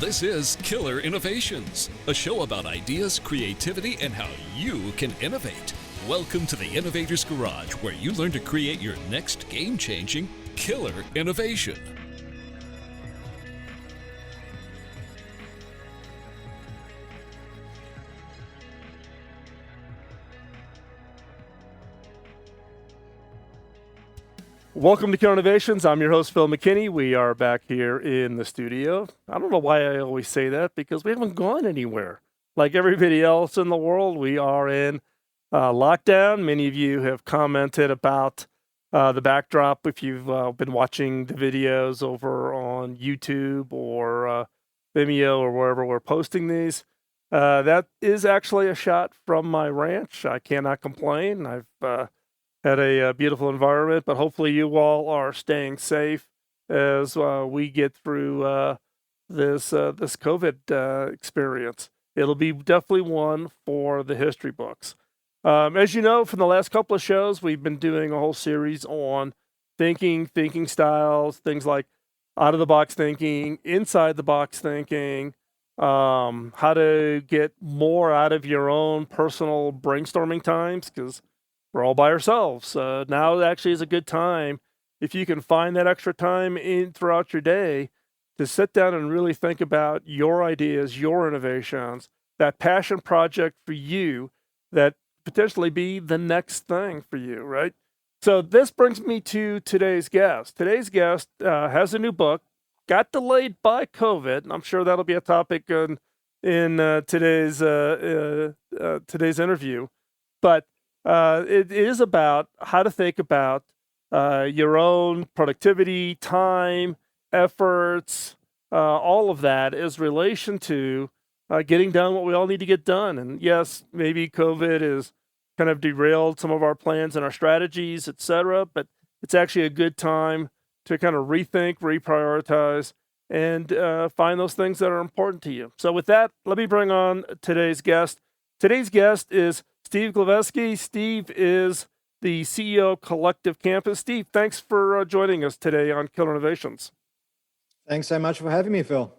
This is Killer Innovations, a show about ideas, creativity, and how you can innovate. Welcome to the Innovator's Garage, where you learn to create your next game-changing killer innovation. Welcome to Killer Innovations. I'm your host, Phil McKinney. We are back here in the studio. I don't know why I always say that, because we haven't gone anywhere. Like everybody else in the world, we are in lockdown. Many of you have commented about the backdrop if you've been watching the videos over on YouTube or Vimeo or wherever we're posting these. That is actually a shot from my ranch. I cannot complain. I've had a beautiful environment, but hopefully you all are staying safe as we get through this COVID experience. It'll be definitely one for the history books. As you know, from the last couple of shows, we've been doing a whole series on thinking styles, things like out-of-the-box thinking, inside-the-box thinking, how to get more out of your own personal brainstorming times, because we're all by ourselves. Now actually is a good time, if you can find that extra time in throughout your day, to sit down and really think about your ideas, your innovations, that passion project for you that potentially be the next thing for you, right? So this brings me to today's guest. Today's guest has a new book, got delayed by COVID, and I'm sure that'll be a topic in today's interview. But it is about how to think about your own productivity, time, efforts, all of that is relation to getting done what we all need to get done. And yes, maybe COVID has kind of derailed some of our plans and our strategies, etc. But it's actually a good time to kind of rethink, reprioritize, and find those things that are important to you. So with that, let me bring on today's guest. Today's guest is Steve Glaveski. Steve is the CEO of Collective Campus. Steve, thanks for joining us today on Killer Innovations. Thanks so much for having me, Phil.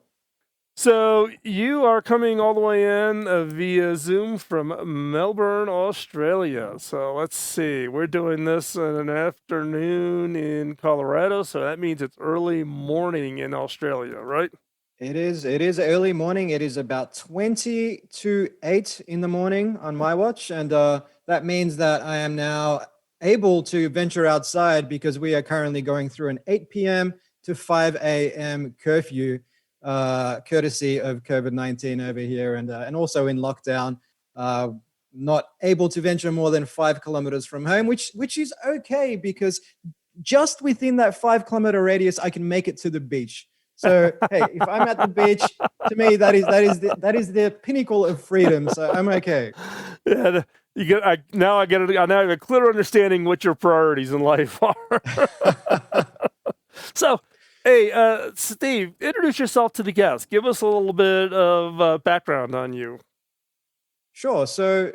So you are coming all the way in via Zoom from Melbourne, Australia. So let's see, we're doing this in an afternoon in Colorado, so that means it's early morning in Australia, right? It is early morning. It is about 20 to 8 in the morning on my watch. And that means that I am now able to venture outside, because we are currently going through an 8 p.m. to 5 a.m. curfew, courtesy of COVID-19 over here, and also in lockdown, not able to venture more than 5 kilometers from home, which is okay, because just within that 5-kilometer radius, I can make it to the beach. So hey, if I'm at the beach, to me that is the pinnacle of freedom. So I'm okay. Yeah, now I have a clear understanding what your priorities in life are. So, hey, Steve, introduce yourself to the guest. Give us a little bit of background on you. Sure. So,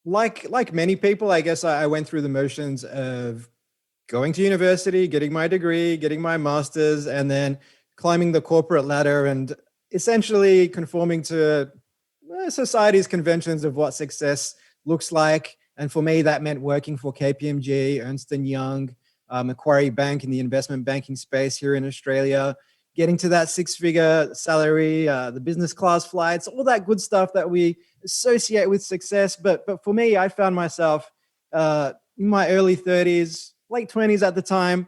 like many people, I guess I went through the motions of going to university, getting my degree, getting my master's, and then climbing the corporate ladder and essentially conforming to society's conventions of what success looks like. And for me, that meant working for KPMG, Ernst & Young, Macquarie Bank in the investment banking space here in Australia, getting to that 6-figure salary, the business class flights, all that good stuff that we associate with success. But for me, I found myself in my early 30s, late 20s at the time.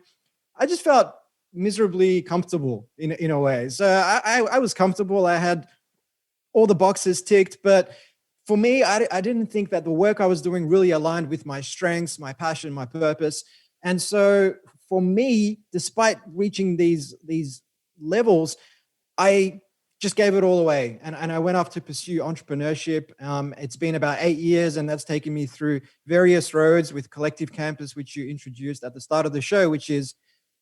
I just felt miserably comfortable in a way. So I was comfortable. I had all the boxes ticked, but for me, I didn't think that the work I was doing really aligned with my strengths, my passion, my purpose. And so for me, despite reaching these levels, I just gave it all away. And I went off to pursue entrepreneurship. It's been about 8 years, and that's taken me through various roads with Collective Campus, which you introduced at the start of the show, which is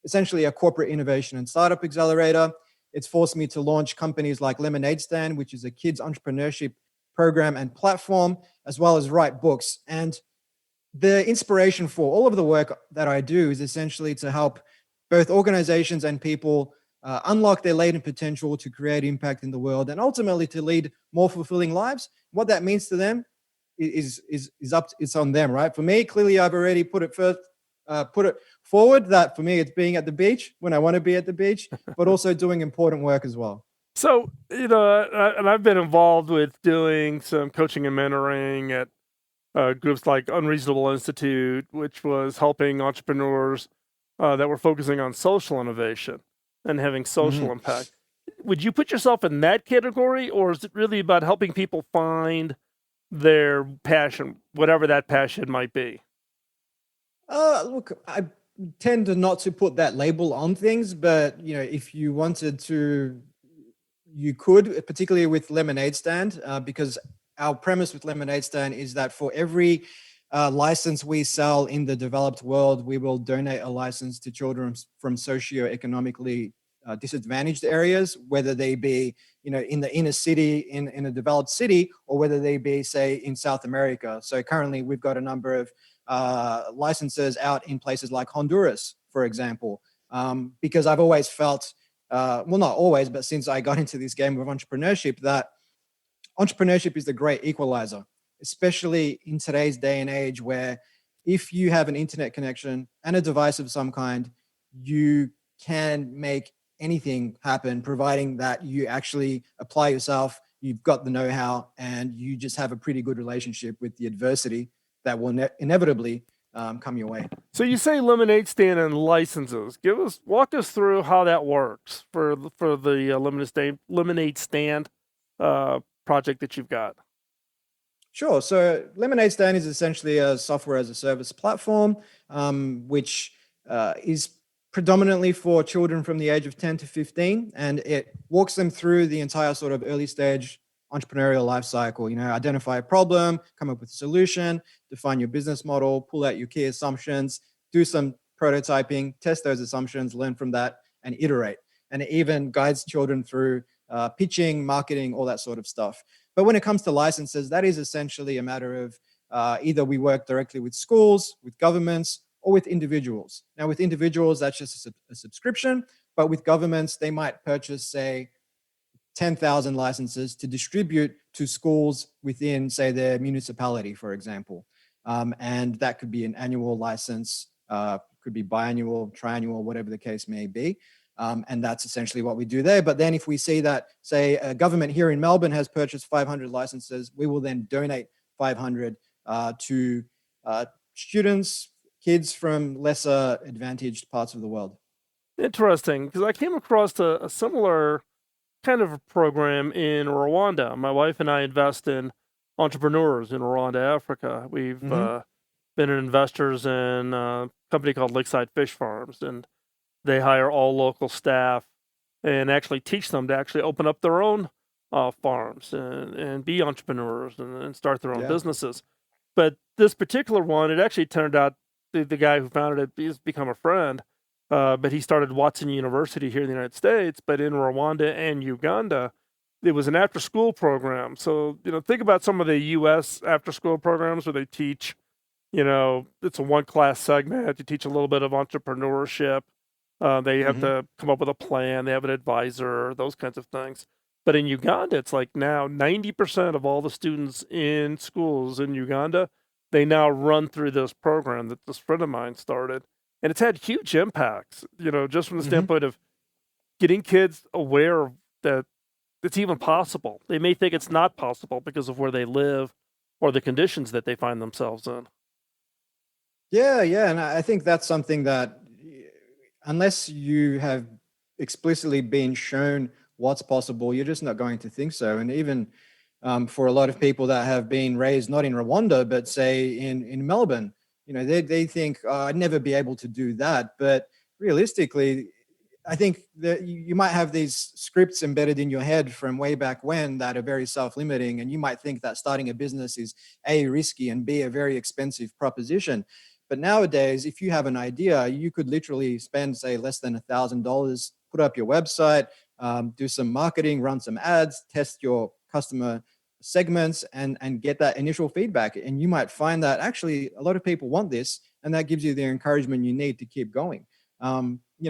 essentially a corporate innovation and startup accelerator. It's forced me to launch companies like Lemonade Stand, which is a kids entrepreneurship program and platform, as well as write books. And the inspiration for all of the work that I do is essentially to help both organizations and people unlock their latent potential to create impact in the world, and ultimately to lead more fulfilling lives. What that means to them is up. It's on them, right? For me, clearly, I've already put it forward that for me, it's being at the beach when I want to be at the beach, but also doing important work as well. So, and I've been involved with doing some coaching and mentoring at groups like Unreasonable Institute, which was helping entrepreneurs that were focusing on social innovation and having social Mhm. impact. Would you put yourself in that category, or is it really about helping people find their passion, whatever that passion might be? Look, I tend to not to put that label on things, but if you wanted to, you could, particularly with Lemonade Stand, because our premise with Lemonade Stand is that for every license we sell in the developed world, we will donate a license to children from socioeconomically disadvantaged areas, whether they be in the inner city in a developed city, or whether they be, say, in South America. So currently we've got a number of licenses out in places like Honduras, for example, because I've always felt, well, not always, but since I got into this game of entrepreneurship, that entrepreneurship is the great equalizer, especially in today's day and age, where if you have an internet connection and a device of some kind, you can make anything happen, providing that you actually apply yourself, you've got the know-how, and you just have a pretty good relationship with the adversity that will inevitably come your way. So you say Lemonade Stand and licenses. Walk us through how that works for the Lemonade Stand project that you've got. Sure. So Lemonade Stand is essentially a software as a service platform, which is predominantly for children from the age of 10 to 15. And it walks them through the entire sort of early stage entrepreneurial life cycle. Identify a problem, come up with a solution, define your business model, pull out your key assumptions, do some prototyping, test those assumptions, learn from that, and iterate. And it even guides children through pitching, marketing, all that sort of stuff. But when it comes to licenses, that is essentially a matter of either we work directly with schools, with governments, or with individuals. Now, with individuals, that's just a subscription. But with governments, they might purchase, say, 10,000 licenses to distribute to schools within, say, their municipality, for example. And that could be an annual license, could be biannual, triannual, whatever the case may be. And that's essentially what we do there. But then if we see that, say, a government here in Melbourne has purchased 500 licenses, we will then donate 500 to students, kids from lesser advantaged parts of the world. Interesting, because I came across a similar kind of a program in Rwanda. My wife and I invest in entrepreneurs in Rwanda, Africa. We've been investors in a company called Lakeside Fish Farms, and they hire all local staff and actually teach them to actually open up their own farms and be entrepreneurs and start their own businesses. But this particular one, it actually turned out the guy who founded it has become a friend. But he started Watson University here in the United States, but in Rwanda and Uganda, it was an after-school program. So, think about some of the U.S. after-school programs where they teach, it's a one-class segment. You teach a little bit of entrepreneurship. They have to come up with a plan. They have an advisor, those kinds of things. But in Uganda, it's like now 90% of all the students in schools in Uganda, they now run through this program that this friend of mine started. And it's had huge impacts, just from the standpoint of getting kids aware that it's even possible. They may think it's not possible because of where they live or the conditions that they find themselves in. Yeah. And I think that's something that, unless you have explicitly been shown what's possible, you're just not going to think so. And even for a lot of people that have been raised not in Rwanda, but say in Melbourne, they think, oh, I'd never be able to do that. But realistically, I think that you might have these scripts embedded in your head from way back when that are very self-limiting. And you might think that starting a business is A, risky, and B, a very expensive proposition. But nowadays, if you have an idea, you could literally spend, say, less than $1,000, put up your website, do some marketing, run some ads, test your customer segments, and get that initial feedback. And you might find that actually a lot of people want this, and that gives you the encouragement you need to keep going.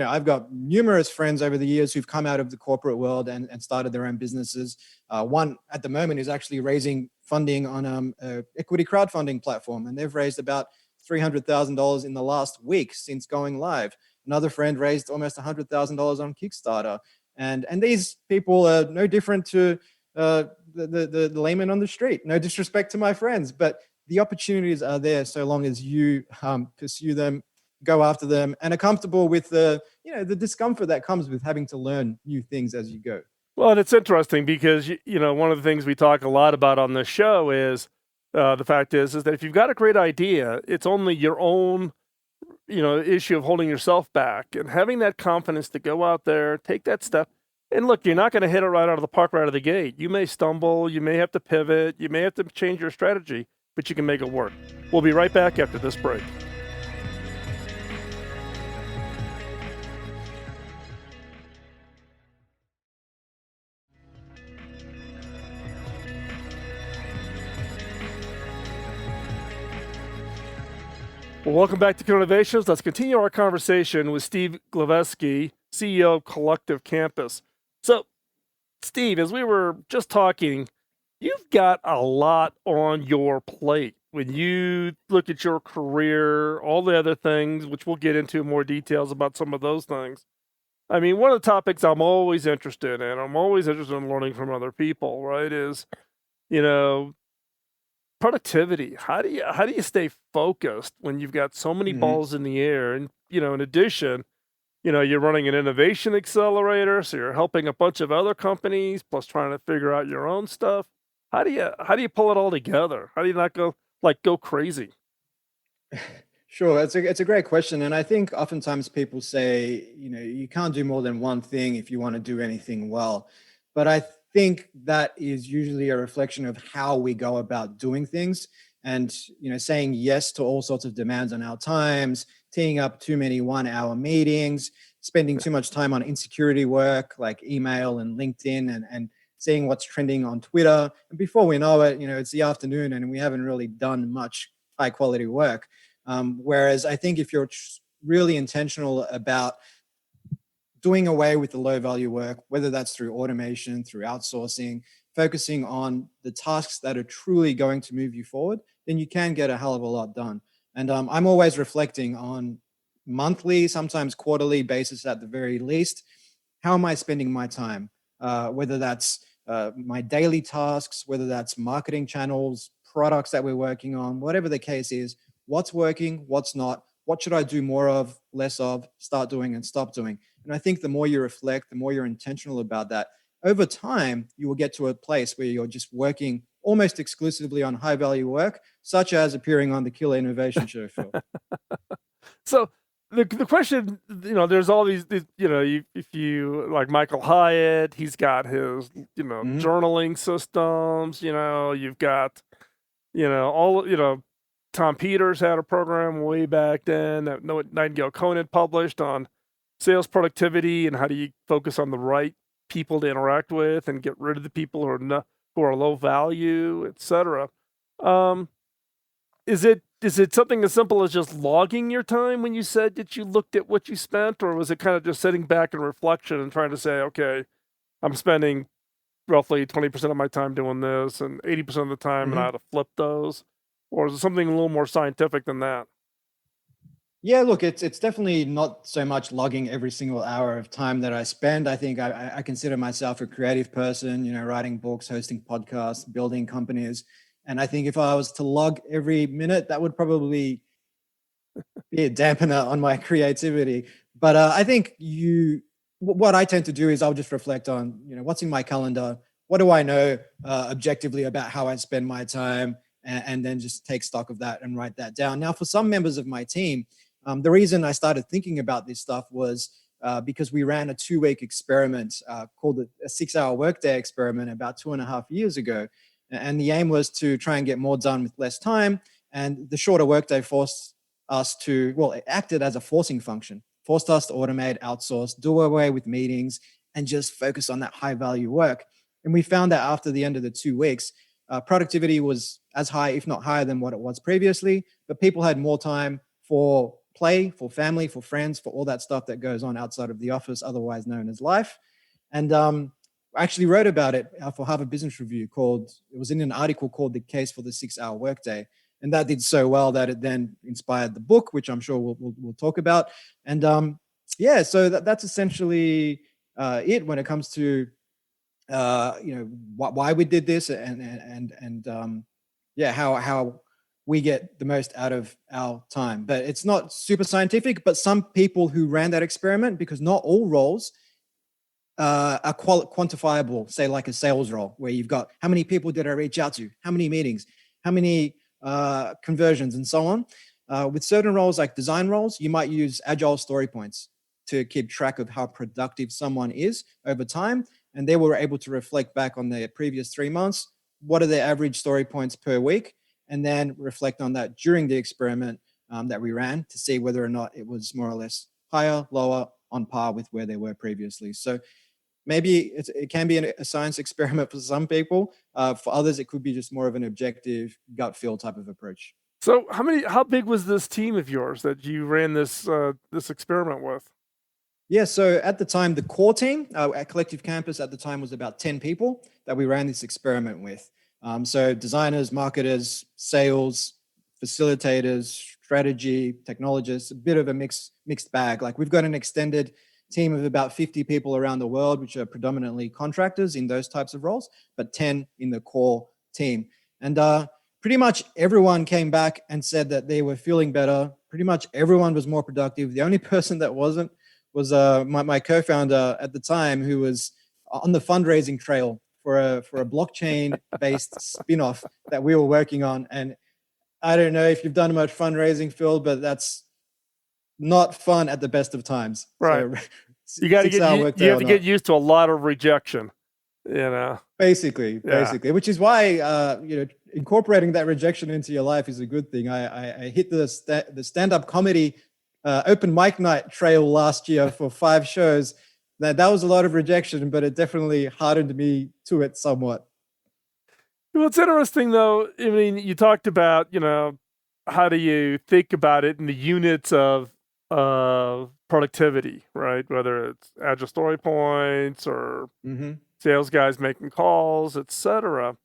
I've got numerous friends over the years who've come out of the corporate world and started their own businesses. One at the moment is actually raising funding on a equity crowdfunding platform, and they've raised about $300,000 in the last week since going live. Another friend raised almost $100,000 on Kickstarter, and these people are no different to the layman on the street. No disrespect to my friends, but the opportunities are there so long as you pursue them, go after them, and are comfortable with the discomfort that comes with having to learn new things as you go. Well, and it's interesting because one of the things we talk a lot about on this show is the fact is that if you've got a great idea, it's only your own issue of holding yourself back and having that confidence to go out there, take that step. And look, you're not going to hit it right out of the park, right out of the gate. You may stumble, you may have to pivot, you may have to change your strategy, but you can make it work. We'll be right back after this break. Well, welcome back to Innovations. Let's continue our conversation with Steve Glaveski, CEO of Collective Campus. So, Steve, as we were just talking, you've got a lot on your plate. When you look at your career, all the other things, which we'll get into more details about some of those things. I mean, one of the topics I'm always interested in learning from other people, right, is, productivity. How do you stay focused when you've got so many balls in the air? And, in addition, you're running an innovation accelerator, so you're helping a bunch of other companies, plus trying to figure out your own stuff. How do you pull it all together? How do you not go crazy? Sure, it's a great question, and I think oftentimes people say, you can't do more than one thing if you want to do anything well. But I think that is usually a reflection of how we go about doing things, and saying yes to all sorts of demands on our times, teeing up too many 1-hour meetings, spending too much time on insecurity work like email and LinkedIn, and seeing what's trending on Twitter. And before we know it, it's the afternoon and we haven't really done much high quality work. Whereas I think if you're really intentional about doing away with the low value work, whether that's through automation, through outsourcing, focusing on the tasks that are truly going to move you forward, then you can get a hell of a lot done. And I'm always reflecting on monthly, sometimes quarterly basis at the very least. How am I spending my time? Whether that's my daily tasks, whether that's marketing channels, products that we're working on, whatever the case is, what's working, what's not, what should I do more of, less of, start doing and stop doing. And I think the more you reflect, the more you're intentional about that, over time, you will get to a place where you're just working almost exclusively on high value work, such as appearing on the Killer Innovation Show, Phil. So the question, there's all these if you like Michael Hyatt, he's got his, journaling systems, you've got, all, Tom Peters had a program way back then that Nightingale Conant published on sales productivity and how do you focus on the right people to interact with and get rid of the people who are low value, etc. Is it something as simple as just logging your time when you said that you looked at what you spent, or was it kind of just sitting back in reflection and trying to say, okay, I'm spending roughly 20% of my time doing this and 80% of the time and I had to flip those? Or is it something a little more scientific than that? Yeah, look, it's definitely not so much logging every single hour of time that I spend. I think I consider myself a creative person, writing books, hosting podcasts, building companies. And I think if I was to log every minute, that would probably be a dampener on my creativity. But I think what I tend to do is I'll just reflect on, what's in my calendar. What do I know objectively about how I spend my time? And then just take stock of that and write that down. Now, for some members of my team, the reason I started thinking about this stuff was because we ran a 2-week experiment called a 6-hour Workday experiment about 2.5 years ago. And the aim was to try and get more done with less time. And the shorter Workday forced us to, it acted as a forcing function, forced us to automate, outsource, do away with meetings, and just focus on that high value work. And we found that after the end of the 2 weeks, productivity was as high, if not higher than what it was previously, but people had more time for play, for family, for friends, for all that stuff that goes on outside of the office, otherwise known as life. And I actually wrote about it for Harvard Business Review. It was in an article called "The Case for the 6-Hour Workday," and that did so well that it then inspired the book, which I'm sure we'll talk about. And so that's essentially it when it comes to why we did this and how we get the most out of our time. But it's not super scientific, but some people who ran that experiment, because not all roles are quantifiable, say like a sales role, where you've got how many people did I reach out to, how many meetings, how many conversions, and so on. With certain roles like design roles, you might use agile story points to keep track of how productive someone is over time. And they were able to reflect back on their previous 3 months. What are their average story points per week? And then reflect on that during the experiment that we ran to see whether or not it was more or less higher, lower, on par with where they were previously. So maybe it can be a science experiment for some people. For others, it could be just more of an objective gut feel type of approach. So how big was this team of yours that you ran this experiment with? Yeah, so at the time, the core team at Collective Campus at the time was about 10 people that we ran this experiment with. So designers, marketers, sales, facilitators, strategy, technologists, a bit of a mixed bag. Like we've got an extended team of about 50 people around the world, which are predominantly contractors in those types of roles, but 10 in the core team. And pretty much everyone came back and said that they were feeling better. Pretty much everyone was more productive. The only person that wasn't was my co-founder at the time, who was on the fundraising trail for a blockchain-based spin-off that we were working on. And I don't know if you've done much fundraising, Phil, but that's not fun at the best of times. Right. So, you have to get used to a lot of rejection, Basically, which is why incorporating that rejection into your life is a good thing. I hit the stand-up comedy open mic night trail last year for 5 shows. That was a lot of rejection, but it definitely hardened me to it somewhat. Well, it's interesting though. I mean, you talked about, how do you think about it in the units of productivity, right? Whether it's agile story points or sales guys making calls, etc.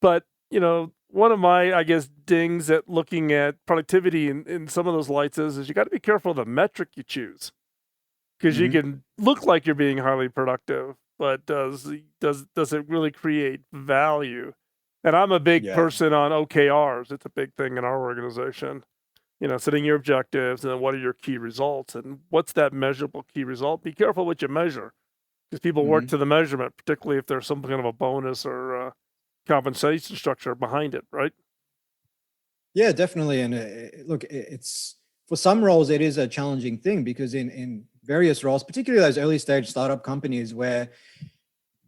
But, one of my, I guess, dings at looking at productivity in some of those lights is you got to be careful of the metric you choose, because you can look like you're being highly productive, but does it really create value? And I'm a big person on OKRs. It's a big thing in our organization. Setting your objectives and then what are your key results and what's that measurable key result? Be careful what you measure, because people work to the measurement, particularly if there's some kind of a bonus or compensation structure behind it, right? Yeah, definitely. And look, it's for some roles, it is a challenging thing, because in various roles, particularly those early stage startup companies where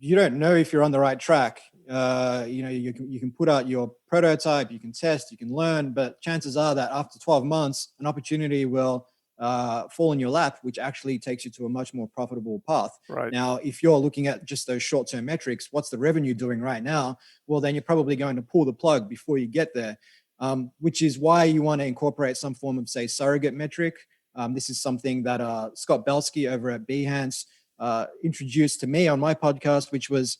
you don't know if you're on the right track, you can put out your prototype, you can test, you can learn, but chances are that after 12 months, an opportunity will fall in your lap, which actually takes you to a much more profitable path. Right. Now, if you're looking at just those short-term metrics, what's the revenue doing right now? Well, then you're probably going to pull the plug before you get there, which is why you want to incorporate some form of, say, surrogate metric. This is something that Scott Belsky over at Behance introduced to me on my podcast, which was,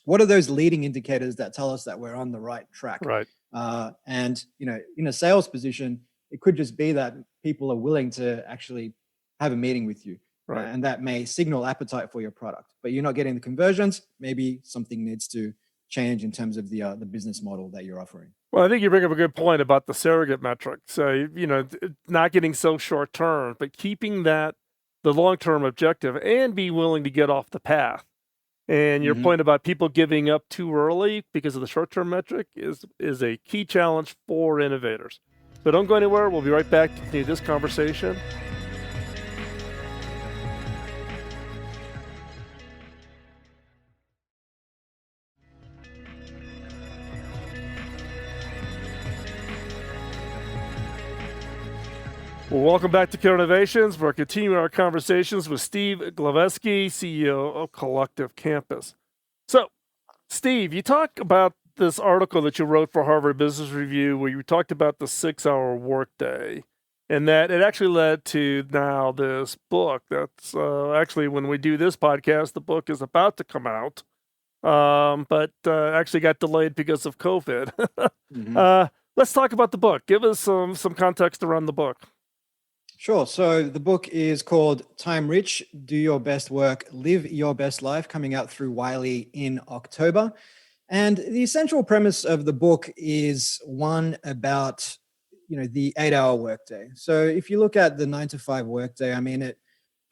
what are those leading indicators that tell us that we're on the right track? Right. And, in a sales position, it could just be that people are willing to actually have a meeting with you. Right. And that may signal appetite for your product, but you're not getting the conversions. Maybe something needs to change in terms of the business model that you're offering. Well, I think you bring up a good point about the surrogate metric. So, not getting so short term, but keeping that the long-term objective and be willing to get off the path. And your point about people giving up too early because of the short-term metric is a key challenge for innovators. So don't go anywhere. We'll be right back to continue this conversation. Well, welcome back to Killer Innovations. We're continuing our conversations with Steve Glaveski, CEO of Collective Campus. So, Steve, you talk about this article that you wrote for Harvard Business Review where you talked about the 6-hour workday and that it actually led to now this book. That's actually, when we do this podcast, the book is about to come out, but actually got delayed because of COVID. Let's talk about the book. Give us some context around the book. Sure. So the book is called Time Rich, Do Your Best Work, Live Your Best Life, coming out through Wiley in October. And the essential premise of the book is one about, the 8-hour workday. So if you look at the 9-to-5 workday, I mean, it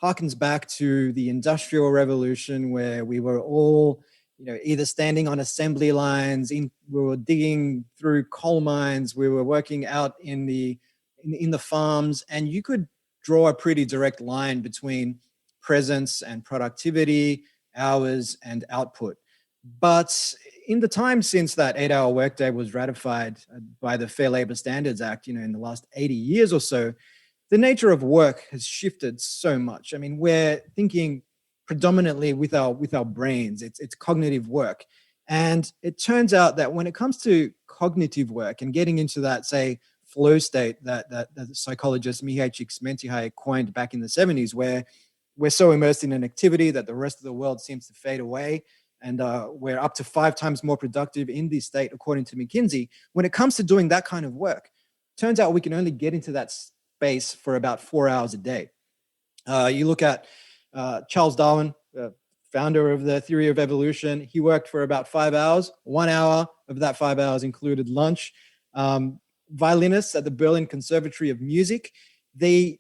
harkens back to the Industrial Revolution, where we were all, either standing on assembly lines, we were digging through coal mines, we were working out in the farms, and you could draw a pretty direct line between presence and productivity, hours and output. But in the time since that 8-hour workday was ratified by the Fair Labor Standards Act, in the last 80 years or so, the nature of work has shifted so much. I mean, we're thinking predominantly with our brains. It's cognitive work. And it turns out that when it comes to cognitive work and getting into that, say, flow state that the psychologist Mihaly Csikszentmihalyi coined back in the 70s, where we're so immersed in an activity that the rest of the world seems to fade away, and we're up to 5 times more productive in this state, according to McKinsey. When it comes to doing that kind of work, turns out we can only get into that space for about 4 hours a day. You look at Charles Darwin, founder of the theory of evolution. He worked for about 5 hours. 1 hour of that 5 hours included lunch. Violinists at the Berlin Conservatory of Music, they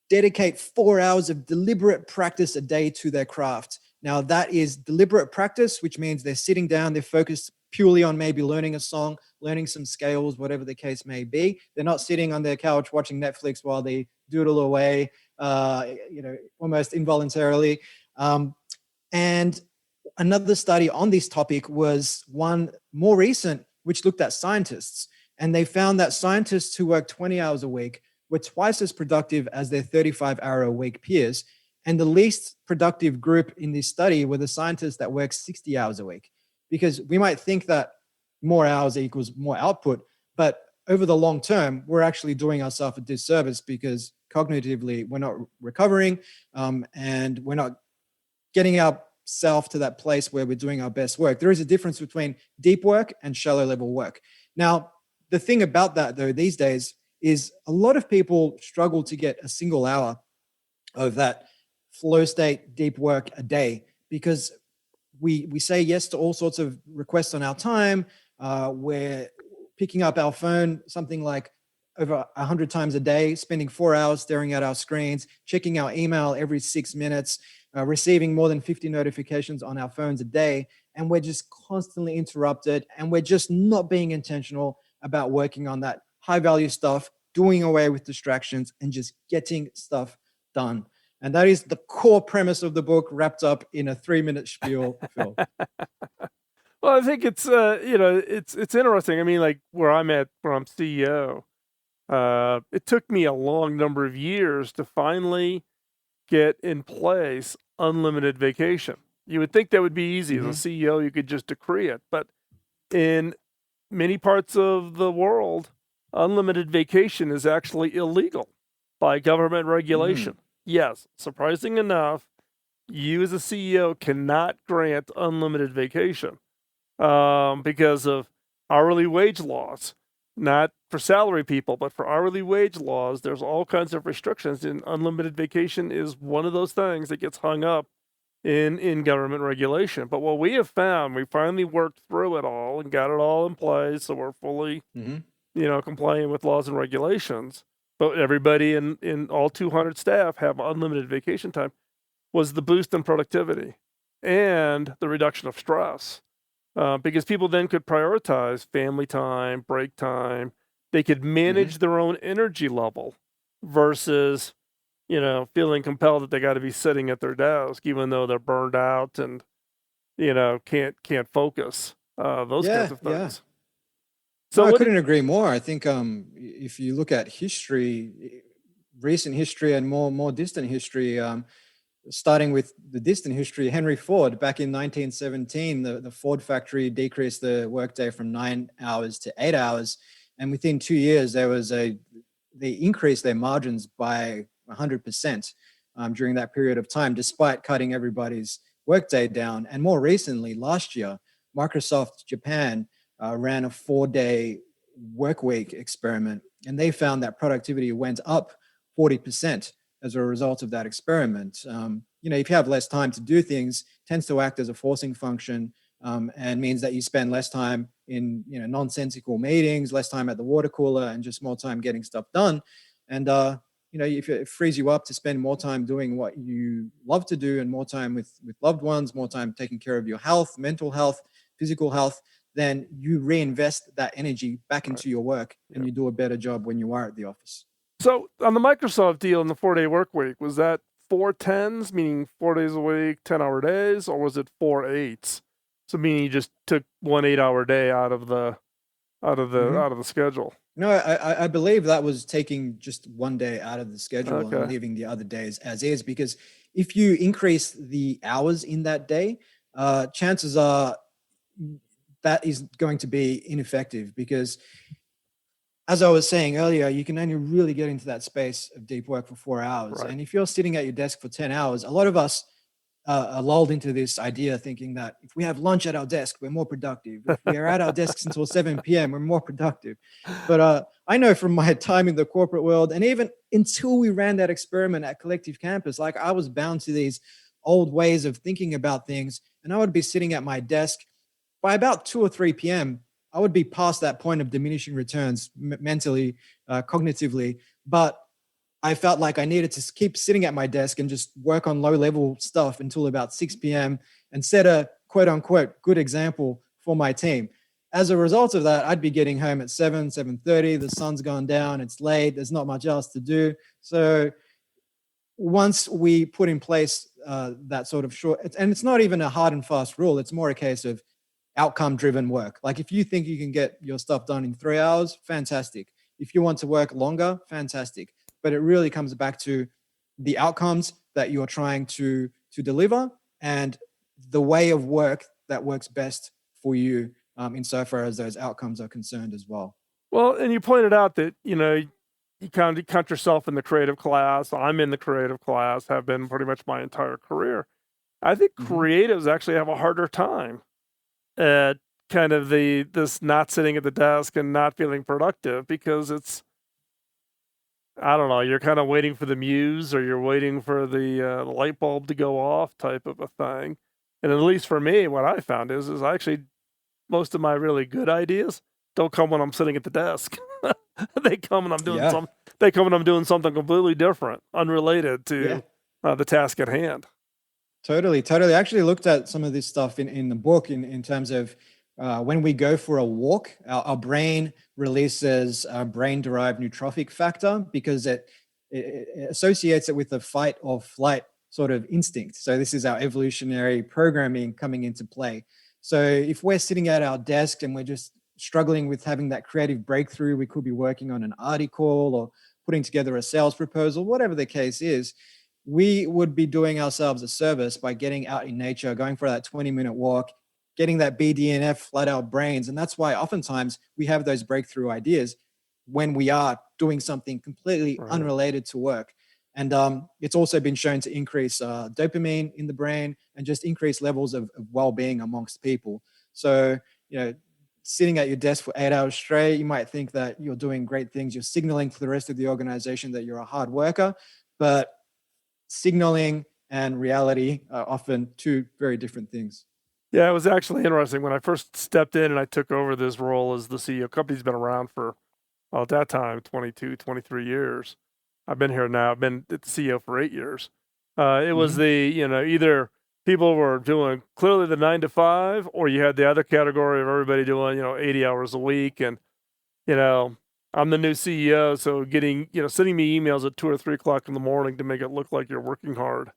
dedicate 4 hours of deliberate practice a day to their craft. Now, that is deliberate practice, which means they're sitting down, they're focused purely on maybe learning a song, learning some scales, whatever the case may be. They're not sitting on their couch watching Netflix while they doodle away, almost involuntarily. And another study on this topic was one more recent, which looked at scientists. And they found that scientists who work 20 hours a week were twice as productive as their 35-hour-a-week peers. And the least productive group in this study were the scientists that work 60 hours a week. Because we might think that more hours equals more output, but over the long term, we're actually doing ourselves a disservice, because cognitively, we're not recovering, and we're not getting ourselves to that place where we're doing our best work. There is a difference between deep work and shallow level work. Now, the thing about that, though, these days is a lot of people struggle to get a single hour of that flow state deep work a day, because we say yes to all sorts of requests on our time. We're picking up our phone something like over 100 times a day, spending 4 hours staring at our screens, checking our email every 6 minutes, receiving more than 50 notifications on our phones a day. And we're just constantly interrupted, and we're just not being intentional about working on that high value stuff, doing away with distractions, and just getting stuff done. And that is the core premise of the book, wrapped up in a 3-minute spiel, Phil. Well, I think it's it's interesting. I mean, like where I'm CEO, it took me a long number of years to finally get in place unlimited vacation. You would think that would be easy. As a CEO, you could just decree it. But in many parts of the world, unlimited vacation is actually illegal by government regulation. Yes, surprising enough, you as a CEO cannot grant unlimited vacation because of hourly wage laws. Not for salary people, but for hourly wage laws. There's all kinds of restrictions, and unlimited vacation is one of those things that gets hung up in government regulation. But what we have found, we finally worked through it all and got it all in place, so we're fully complying with laws and regulations. But everybody in all 200 staff have unlimited vacation time, was the boost in productivity and the reduction of stress. Because people then could prioritize family time, break time. They could manage their own energy level versus, feeling compelled that they got to be sitting at their desk, even though they're burned out and, can't focus. Those kinds of things. So I couldn't agree more. I think if you look at history, recent history and more distant history, starting with the distant history, Henry Ford, back in 1917, the Ford factory decreased the workday from 9 hours to 8 hours. And within 2 years, there was a they increased their margins by 100% during that period of time, despite cutting everybody's workday down. And more recently, last year, Microsoft Japan ran a 4-day work week experiment, and they found that productivity went up 40% as a result of that experiment. If you have less time to do things, tends to act as a forcing function, and means that you spend less time in nonsensical meetings, less time at the water cooler, and just more time getting stuff done. And if it frees you up to spend more time doing what you love to do, and more time with loved ones, more time taking care of your health, mental health, physical health, then you reinvest that energy back into your work, and you do a better job when you are at the office. So on the Microsoft deal in the 4-day work week, was that 4 10s, meaning 4 days a week, 10-hour days, or was it 4 8s? So meaning you just took 1 8-hour day out of the schedule. No, I believe that was taking just 1 day out of the schedule and leaving the other days as is, because if you increase the hours in that day, chances are that is going to be ineffective, because as I was saying earlier, you can only really get into that space of deep work for 4 hours. Right. And if you're sitting at your desk for 10 hours, a lot of us are lulled into this idea thinking that if we have lunch at our desk, we're more productive. If we are at our desks until 7 p.m., we're more productive. But I know from my time in the corporate world, and even until we ran that experiment at Collective Campus, like I was bound to these old ways of thinking about things. And I would be sitting at my desk by about 2 or 3 p.m. I would be past that point of diminishing returns mentally, cognitively, but I felt like I needed to keep sitting at my desk and just work on low-level stuff until about 6 p.m. and set a quote-unquote good example for my team. As a result of that, I'd be getting home at 7:30. The sun's gone down. It's late. There's not much else to do. So once we put in place that sort of short, and it's not even a hard and fast rule. It's more a case of outcome-driven work. Like if you think you can get your stuff done in 3 hours, fantastic. If you want to work longer, fantastic. But it really comes back to the outcomes that you're trying to deliver, and the way of work that works best for you, insofar as those outcomes are concerned as well. Well, and you pointed out that, you kind of count yourself in the creative class. I'm in the creative class, have been pretty much my entire career. I think creatives actually have a harder time at kind of this not sitting at the desk and not feeling productive, because it's, I don't know, you're kind of waiting for the muse, or you're waiting for the light bulb to go off type of a thing. And at least for me, what I found is actually most of my really good ideas don't come when I'm sitting at the desk. They come when I'm doing something completely different, unrelated to the task at hand. Totally. I actually looked at some of this stuff in the book in terms of when we go for a walk, our brain releases a brain-derived neurotrophic factor, because it associates it with the fight or flight sort of instinct. So this is our evolutionary programming coming into play. So if we're sitting at our desk and we're just struggling with having that creative breakthrough, we could be working on an article or putting together a sales proposal, whatever the case is, we would be doing ourselves a service by getting out in nature, going for that 20-minute walk, getting that BDNF flat out brains. And that's why oftentimes we have those breakthrough ideas when we are doing something completely unrelated to work. And it's also been shown to increase dopamine in the brain and just increase levels of well-being amongst people. So, sitting at your desk for 8 hours straight, you might think that you're doing great things. You're signaling to the rest of the organization that you're a hard worker, but signaling and reality are often two very different things. Yeah, it was actually interesting. When I first stepped in and I took over this role as the CEO, company's been around for, at that time, 22, 23 years. I've been here now. I've been the CEO for 8 years. It was either people were doing clearly the 9 to 5, or you had the other category of everybody doing, 80 hours a week. And, I'm the new CEO, so sending me emails at 2 or 3 o'clock in the morning to make it look like you're working hard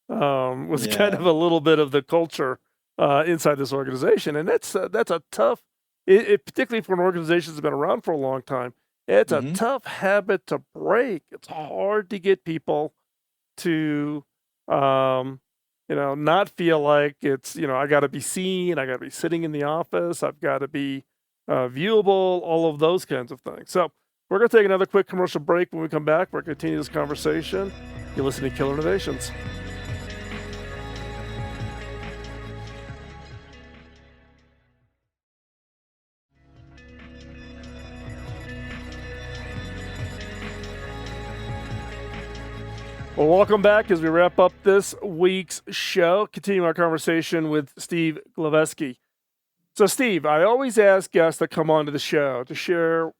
was kind of a little bit of the culture inside this organization. And that's a tough, particularly for an organization that's been around for a long time, it's a tough habit to break. It's hard to get people to, not feel like it's, I got to be seen, I got to be sitting in the office, I've got to be viewable, all of those kinds of things. So We're going to take another quick commercial break. When we come back, we're going to continue this conversation. You're listening to Killer Innovations. Well, welcome back as we wrap up this week's show. Continue our conversation with Steve Glaveski. So, Steve, I always ask guests that come onto the show to share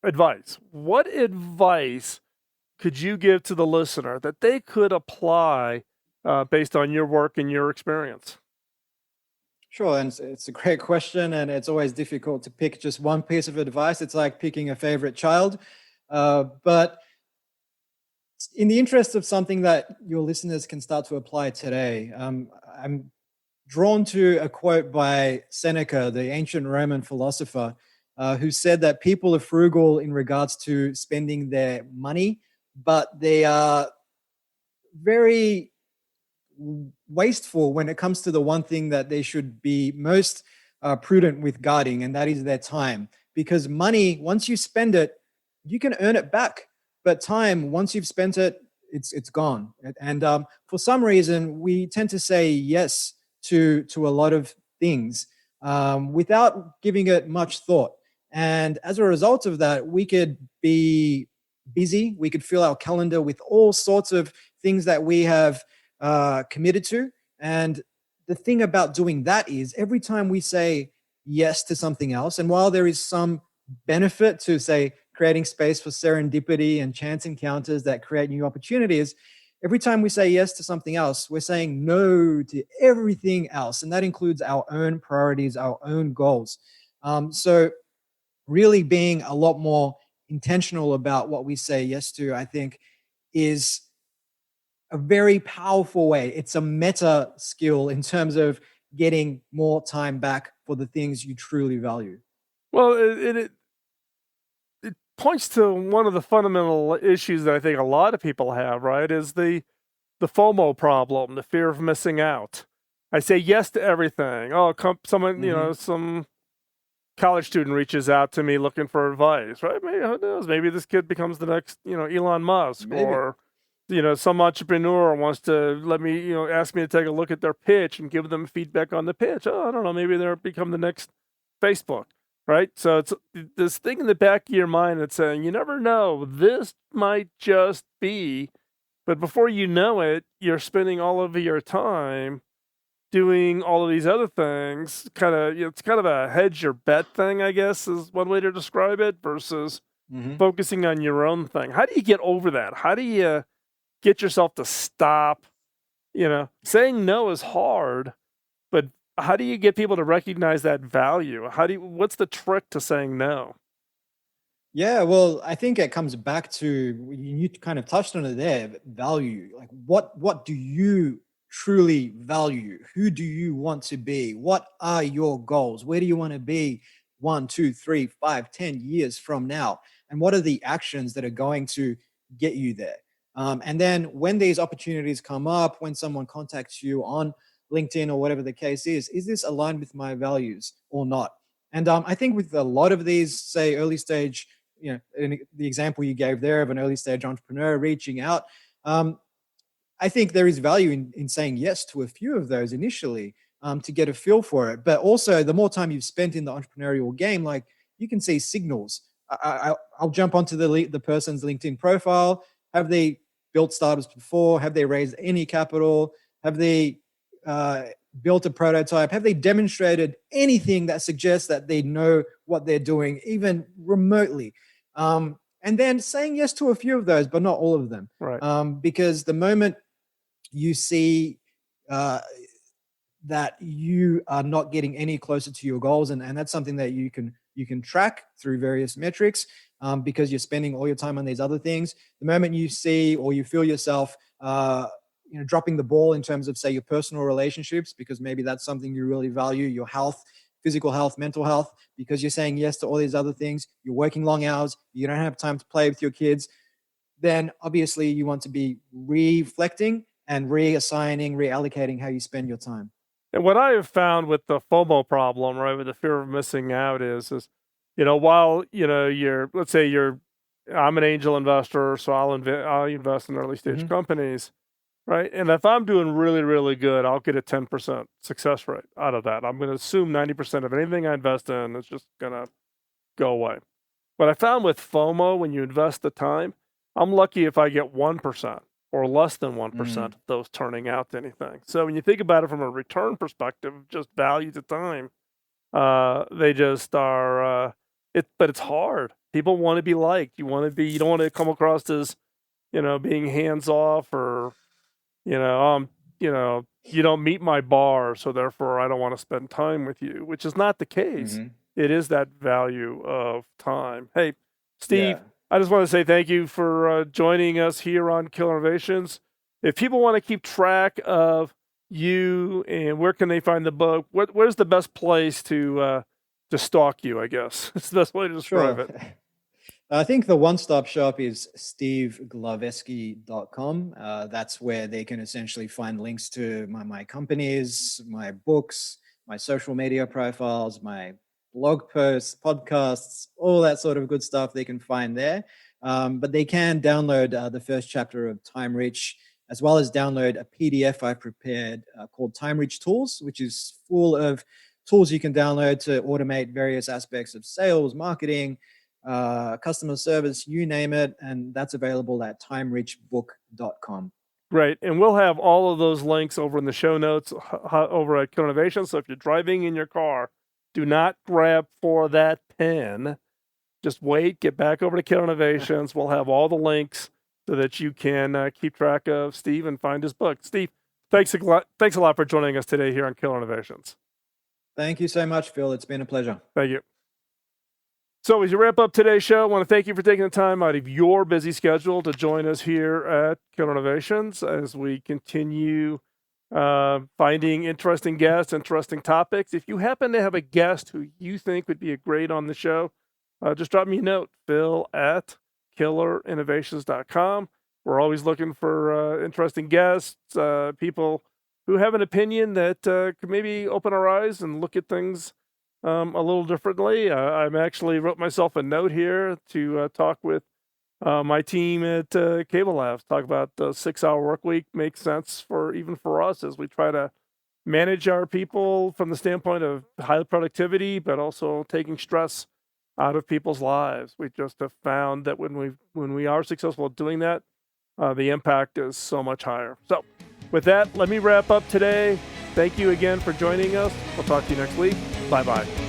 advice. What advice could you give to the listener that they could apply based on your work and your experience? Sure, and it's a great question, and it's always difficult to pick just one piece of advice. It's like picking a favorite child. But in the interest of something that your listeners can start to apply today, I'm drawn to a quote by Seneca, the ancient Roman philosopher, who said that people are frugal in regards to spending their money, but they are very wasteful when it comes to the one thing that they should be most prudent with guarding, and that is their time. Because money, once you spend it, you can earn it back. But time, once you've spent it, it's gone. And for some reason, we tend to say yes to a lot of things without giving it much thought. And as a result of that, we could be busy. We could fill our calendar with all sorts of things that we have committed to. And the thing about doing that is every time we say yes to something else, and while there is some benefit to, say, creating space for serendipity and chance encounters that create new opportunities, every time we say yes to something else, we're saying no to everything else. And that includes our own priorities, our own goals. So really being a lot more intentional about what we say yes to, I think, is a very powerful way. It's a meta skill in terms of getting more time back for the things you truly value. Well, it points to one of the fundamental issues that I think a lot of people have, right, is the FOMO problem, the fear of missing out. I say yes to everything. Oh, someone, some college student reaches out to me looking for advice, right? Maybe, who knows? Maybe this kid becomes the next, Elon Musk. Maybe. Or, some entrepreneur wants to let me, ask me to take a look at their pitch and give them feedback on the pitch. Oh, I don't know. Maybe they'll become the next Facebook, right? So it's this thing in the back of your mind that's saying, you never know, this might just be, but before you know it, you're spending all of your time doing all of these other things. It's kind of a hedge your bet thing, I guess, is one way to describe it, versus focusing on your own thing. How do you get over that? How do you get yourself to stop? Saying no is hard, but how do you get people to recognize that value? What's the trick to saying no? Yeah, well, I think it comes back to, you kind of touched on it there, value. Like what do you truly value? Who do you want to be? What are your goals? Where do you want to be 1, 2, 3, 5, 10 years from now? And what are the actions that are going to get you there? And then when these opportunities come up, when someone contacts you on LinkedIn or whatever the case is this aligned with my values or not? And I think with a lot of these, say, early stage, in the example you gave there of an early stage entrepreneur reaching out, I think there is value in saying yes to a few of those initially to get a feel for it. But also, the more time you've spent in the entrepreneurial game, like, you can see signals. I'll jump onto the person's LinkedIn profile. Have they built startups before? Have they raised any capital? Have they built a prototype? Have they demonstrated anything that suggests that they know what they're doing, even remotely? And then saying yes to a few of those, but not all of them. Right. Because the moment you see that you are not getting any closer to your goals, and that's something that you can track through various metrics, because you're spending all your time on these other things. The moment you see or you feel yourself dropping the ball in terms of, say, your personal relationships, because maybe that's something you really value, your health, physical health, mental health, because you're saying yes to all these other things, you're working long hours, you don't have time to play with your kids, then obviously you want to be reflecting and reassigning, reallocating how you spend your time. And what I have found with the FOMO problem, right, with the fear of missing out is while, let's say you're I'm an angel investor, so I'll invest in early stage companies, right? And if I'm doing really, really good, I'll get a 10% success rate out of that. I'm going to assume 90% of anything I invest in is just going to go away. But I found with FOMO, when you invest the time, I'm lucky if I get 1% or less than 1% of those turning out to anything. So when you think about it from a return perspective, just value to time, they just are, but it's hard. People want to be liked. You don't want to come across as, being hands off or, you don't meet my bar, so therefore I don't want to spend time with you, which is not the case. It is that value of time. Hey, Steve, I just want to say thank you for joining us here on Killer Innovations. If people want to keep track of you and where can they find the book, where's the best place to stalk you, I guess? It's the best way to describe it. I think the one-stop shop is steveglaveski.com. That's where they can essentially find links to my companies, my books, my social media profiles, my blog posts, podcasts, all that sort of good stuff they can find there. But they can download the first chapter of Time Reach, as well as download a PDF I prepared called Time Reach Tools, which is full of tools you can download to automate various aspects of sales, marketing, customer service, you name it. And that's available at timereachbook.com. Great. And we'll have all of those links over in the show notes over at Killer Innovation. So if you're driving in your car, do not grab for that pen. Just wait, get back over to Killer Innovations. We'll have all the links so that you can keep track of Steve and find his book. Steve, thanks a lot for joining us today here on Killer Innovations. Thank you so much, Phil. It's been a pleasure. Thank you. So as you wrap up today's show, I want to thank you for taking the time out of your busy schedule to join us here at Killer Innovations as we continue finding interesting guests, interesting topics. If you happen to have a guest who you think would be a great on the show, just drop me a note, phil@killerinnovations.com. We're always looking for interesting guests, people who have an opinion that could maybe open our eyes and look at things a little differently. I'm actually wrote myself a note here to talk with my team at Cable Labs, talk about the 6-hour work week makes sense even for us as we try to manage our people from the standpoint of high productivity, but also taking stress out of people's lives. We just have found that when we are successful at doing that, the impact is so much higher. So with that, let me wrap up today. Thank you again for joining us. We'll talk to you next week. Bye-bye.